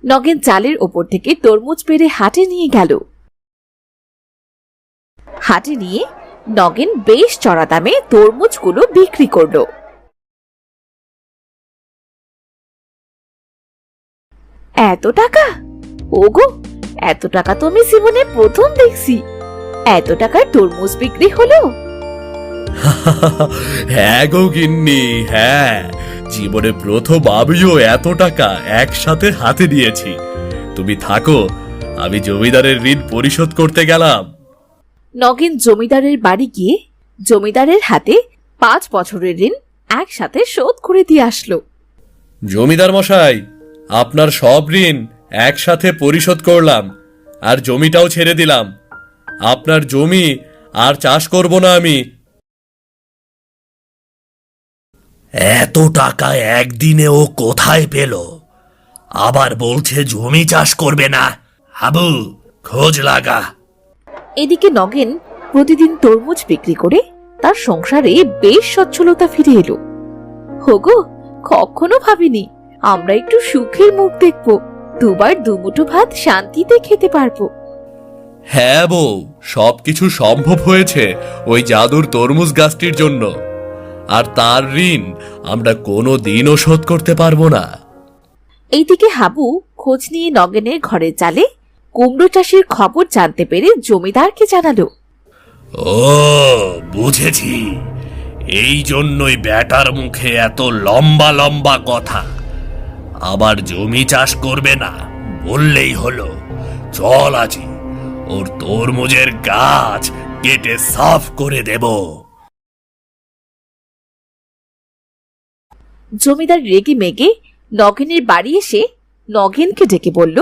নগেন চালের ওপর থেকে তরমুজ পেড়ে হাটে নিয়ে গেল। হাটে নিয়ে নগেন বেশ চড়া দামে তরমুজগুলো বিক্রি করল। এত টাকা? ওগো, এত টাকা তো আমি জীবনে প্রথম দেখছি। এত টাকার তরমুজ বিক্রি হলো? হ্যাঁ গো গিন্নি, হ্যাঁ, জীবনে প্রথম আমিও এত টাকা একসাথে হাতে নিয়েছি। তুমি থাকো, আমি জমিদারের ঋণ পরিশোধ করতে গেলাম। নগেন জমিদারের বাড়ি গিয়ে জমিদারের হাতে 5 বছরের ঋণ একসাথে শোধ করে দিয়ে আসলো। জমিদার মশাই, আপনার সব ঋণ একসাথে পরিশোধ করলাম, আর জমিটাও ছেড়ে দিলাম। আপনার জমি আর চাষ করব না আমি। এত টাকা একদিনে ও কোথায় পেল? আবার বলছে জমি চাষ করবে না। হাবু, খোঁজ লাগা। এদিকে নগেন প্রতিদিন তরমুজ বিক্রি করে তার সংসারে বেশ সচ্ছলতা ফিরে এলো। হোগো, কখনো ভাবিনি আমরা একটু সুখের মুখ দেখব, দুবার দুমুঠো ভাত শান্তিতে খেতে পারবো। হ্যাঁ বউ, সবকিছু সম্ভব হয়েছে ওই জাদুর তরমুজ গাছটির জন্য। আর তার ঋণ আমরা কোনো দিনও শোধ করতে পারবো না। এইদিকে হাবু খোঁজ নিয়ে নগেনের ঘরের চালে কুমড়ো চাষের খবর জানতে পেরে জমিদারকে জানালো। ও, বুঝেছি, এই জন্যই ব্যাটার মুখে এত লম্বা লম্বা কথা। আবার জমি চাষ করবে না বললেই হলো। চল আজি ওর তরমুজের গাছ কেটে সাফ করে দেব। জমিদার রেগে মেগে নগেনের বাড়ি এসে নগেনকে ডেকে বলল,